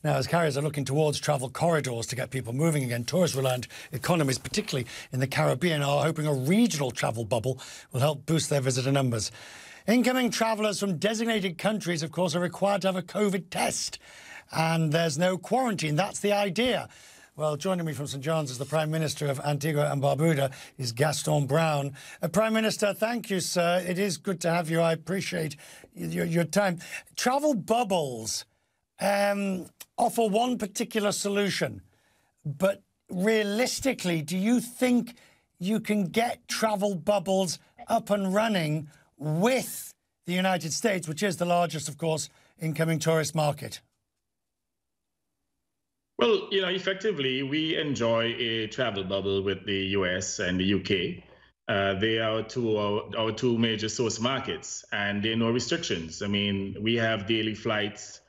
Now, as carriers are looking towards travel corridors to get people moving again, tourist-reliant economies, particularly in the Caribbean, are hoping a regional travel bubble will help boost their visitor numbers. Incoming travellers from designated countries, of course, are required to have a COVID test. And there's no quarantine. That's the idea. Well, joining me from St John's is the Prime Minister of Antigua and Barbuda, is Gaston Browne. Prime Minister, thank you, sir. It is good to have you. I appreciate your time. Travel bubbles offer one particular solution, but realistically, do you think you can get travel bubbles up and running with the United States, which is the largest, of course, incoming tourist market? Well, effectively, we enjoy a travel bubble with the US and the UK. They are our two major source markets, and there are no restrictions. I mean, we have daily flights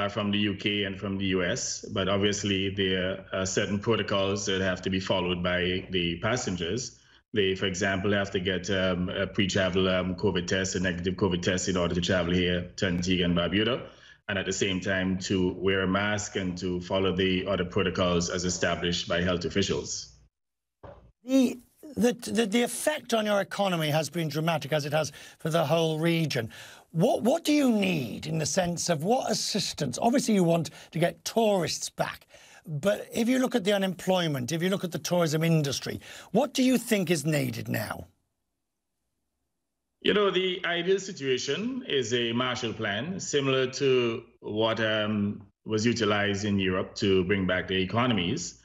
from the UK and from the US, but obviously there are certain protocols that have to be followed by the passengers. They, for example, have to get a pre-travel COVID test, a negative COVID test, in order to travel here to Antigua and Barbuda, and at the same time to wear a mask and to follow the other protocols as established by health officials. The effect on your economy has been dramatic, as it has for the whole region. What do you need in the sense of what assistance? Obviously, you want to get tourists back. But if you look at the unemployment, if you look at the tourism industry, what do you think is needed now? The ideal situation is a Marshall Plan, similar to what was utilized in Europe to bring back the economies,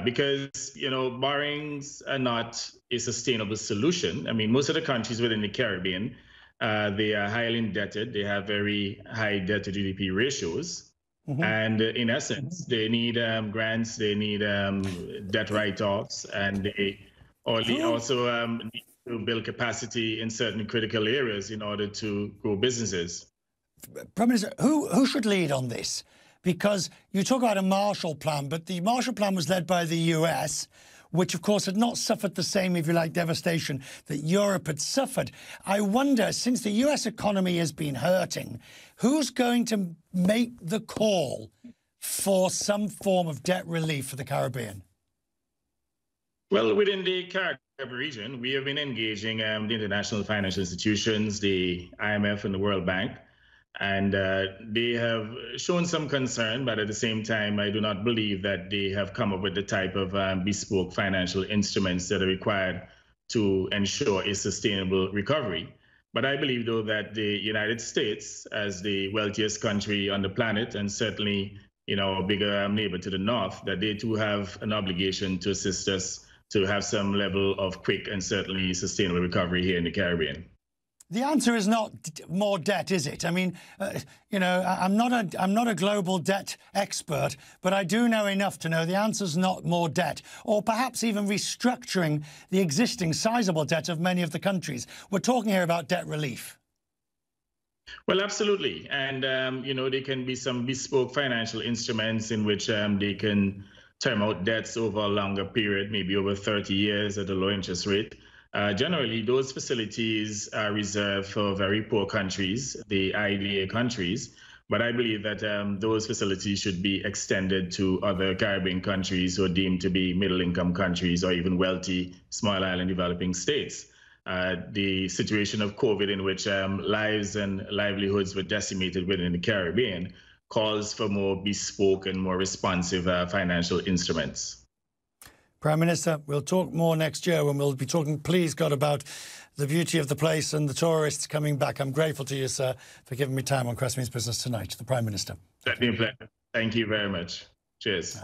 because, borrowings are not a sustainable solution. I mean, most of the countries within the Caribbean, they are highly indebted. They have very high debt to GDP ratios. Mm-hmm. And in essence, they need grants, they need debt write-offs, and they also need to build capacity in certain critical areas in order to grow businesses. Prime Minister, who should lead on this? Because you talk about a Marshall Plan, but the Marshall Plan was led by the US, which, of course, had not suffered the same, if you like, devastation that Europe had suffered. I wonder, since the US economy has been hurting, who's going to make the call for some form of debt relief for the Caribbean? Well, within the Caribbean region, we have been engaging the international financial institutions, the IMF and the World Bank, and they have shown some concern, but at the same time, I do not believe that they have come up with the type of bespoke financial instruments that are required to ensure a sustainable recovery. But I believe, though, that the United States, as the wealthiest country on the planet, and certainly, a bigger neighbor to the north, that they too have an obligation to assist us to have some level of quick and certainly sustainable recovery here in the Caribbean. The answer is not more debt, is it? I mean, I'm not a global debt expert, but I do know enough to know the answer's not more debt, or perhaps even restructuring the existing sizable debt of many of the countries. We're talking here about debt relief. Well, absolutely. And, there can be some bespoke financial instruments in which they can term out debts over a longer period, maybe over 30 years at a low interest rate. Generally, those facilities are reserved for very poor countries, the IDA countries. But I believe that those facilities should be extended to other Caribbean countries who are deemed to be middle-income countries or even wealthy small island developing states. The situation of COVID, in which lives and livelihoods were decimated within the Caribbean, calls for more bespoke and more responsive financial instruments. Prime Minister, we'll talk more next year when we'll be talking, please God, about the beauty of the place and the tourists coming back. I'm grateful to you, sir, for giving me time on Crest Means Business tonight. The Prime Minister. Thank you very much. Cheers.